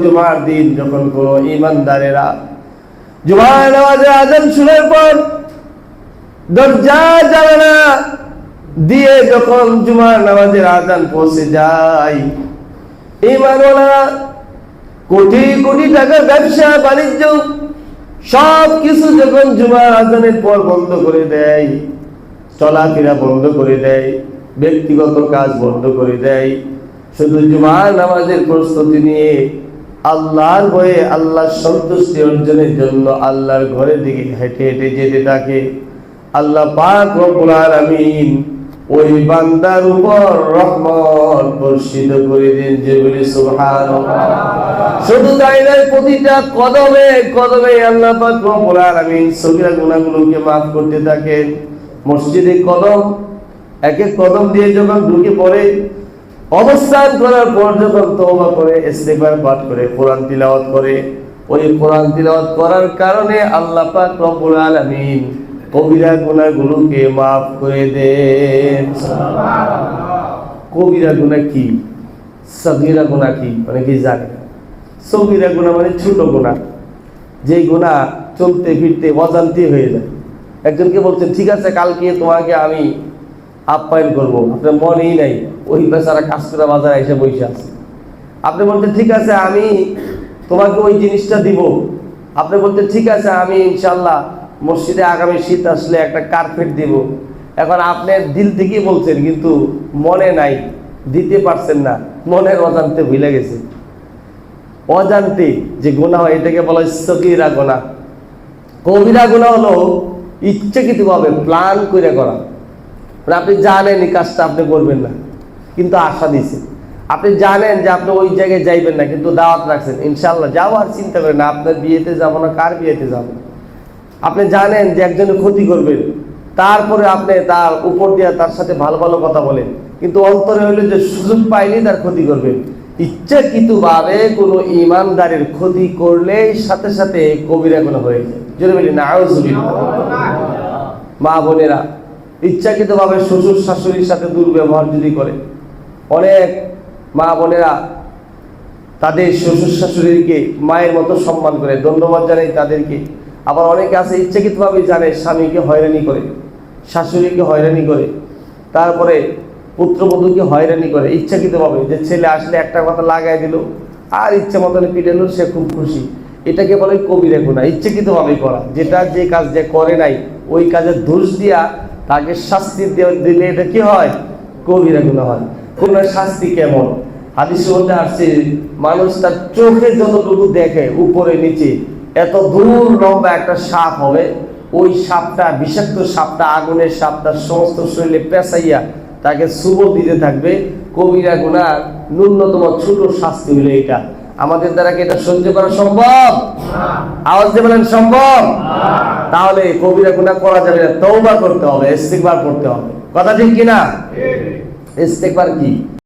জুমার দিন যখন কোন ঈমানদারেরা জুমার নামাজের আযান শোনার পর দরজা জানালা দিয়ে যখন জুমার নামাজের আযান পৌঁছে যায়, ঈমানওয়ালারা কোটি কোটি টাকার ব্যবসা বাণিজ্য সব কিছু যখন জুমার আযানের পর বন্ধ করে দেয়, চলাফেরা বন্ধ করে দেয়, ব্যক্তিগত কাজ বন্ধ করে দেয়, শুধু জুমার নামাজের প্রস্তুতি নিয়ে আল্লাহর ভয়ে আল্লাহর সন্তুষ্টি অর্জনের জন্য আল্লাহর ঘরের দিকে হেঁটে হেঁটে যেতে থাকে। আল্লাহ পাক রব্বুল আলামিন ওই বান্দার উপর রহমত বর্ষিত করে দেন, যে বলি সুবহানাল্লাহ। শুধু তাই নয়, প্রতিটা কদমে কদমে আল্লাহ পাক রব্বুল আলামিন সগীরা গুনাহগুলোকে মাফ করতে থাকেন। মসজিদে কদম এক এক কদম দিয়ে যখন ঢুকে পড়ে, অবস্থান করার পর যখন তওবা করে, ইস্তিগফার পাঠ করে, কোরআন তিলাওয়াত করে, ওই কোরআন তিলাওয়াত করার কারণে আল্লাহ পাক রব্বুল আলামিন কবিরা গুনাহগুলোকে মাফ করে দেন। কবিরা গুনাহ কি, সগীরা গুনাহ কি অনেকে জানে না। সগীরা গুনাহ মানে ছোট গুনাহ, যে গুনাহ চলতে ফিরতে অজান্তে হয়ে যায়। একজনকে বলছেন, ঠিক আছে কালকে তোমাকে আমি আপ্যায়ন করবো, আপনার মনেই নাই, ওই বেচারা কাজ করে বাজারে এসে বসে আছে। আপনি বলতেন ঠিক আছে আমি তোমাকে ওই জিনিসটা দিব, আপনি বলতেন ঠিক আছে আমি ইনশাল্লাহ মসজিদে আগামী শীত আসলে একটা কার্পেট দিব। এখন আপনি দিল থেকেই বলছেন কিন্তু মনে নাই, দিতে পারছেন না, মনের অজান্তে ভুলে গেছে। অজান্তে যে গুনাহ হয় এটাকে বলা হয় সগীরা গুনাহ। কবিরা গুনাহ হলো ইচ্ছাকৃতভাবে প্ল্যান করে করা, আপনি জানেন এই কাজটা আপনি করবেন না কিন্তু আশা দিচ্ছেন, আপনি জানেন যে আপনি ওই জায়গায় যাইবেন না কিন্তু দাওয়াত রাখছেন, ইনশাল্লাহ যাও, আর চিন্তা করেন না আপনার বিয়েতে যাবো না, কার বিয়েতে যাবো। আপনি জানেন যে একজনের ক্ষতি করবেন, তারপরে আপনি তার উপর দিয়ে তার সাথে ভালো ভালো কথা বলেন, কিন্তু অন্তরে হইলে যে সুযোগ পাইনি তার ক্ষতি করবেন। ইচ্ছাকৃতভাবে কোনো ঈমানদারের ক্ষতি করলে সাথে সাথে কবিরা গুনাহ হয়ে যায়। জোরে বলি নাউযুবিল্লাহ। মা বোনেরা ইচ্ছাকৃতভাবে শ্বশুর শাশুড়ির সাথে দুর্ব্যবহার যদি করে, অনেক মা বোনেরা তাদের শ্বশুর শাশুড়িকে মায়ের মতো সম্মান করে, ধন্যবাদ জানাই তাদেরকে। আবার অনেকে আছে ইচ্ছাকৃতভাবে জানে স্বামীকে হয়রানি করে, শাশুড়িকে হয়রানি করে, তারপরে পুত্রবধূকে হয়রানি করে ইচ্ছাকৃতভাবে, যে ছেলে আসলে একটা কথা লাগাই দিল আর ইচ্ছা মতন পিটালো, সে খুব খুশি। এটাকে বলে কবিরা গুনাহ, ইচ্ছাকৃতভাবে করা, যেটা যে কাজ যে করে নাই ওই কাজের দোষ দিয়া তাকে শাস্তি দিলে এটা কি হয়, কবিরা গুনাহ হয়। গুনার শাস্তি কেমন? হাদিসের মধ্যে আসছে, মানুষ তার চোখে যতটুকু দেখে উপরে নিচে এত দূর লম্বা একটা সাপ হবে, ওই সাপটা, বিষাক্ত সাপটা, আগুনের সাপটা সমস্ত শরীরে পেঁচাইয়া তাকে সুবো দিতে থাকবে। কবিরা গুনাহ ন্যূনতম ছোট শাস্তি হলো এটা। আমাদের দ্বারা কি এটা সহ্য করা সম্ভব? আওয়াজ দিয়ে বলেন সম্ভব? তাহলে কবিরা গুনাহ করা যাবে না, তওবা করতে হবে, ইস্তিগফার করতে হবে। কথা ঠিক কিনা? ইস্তিগফার কি?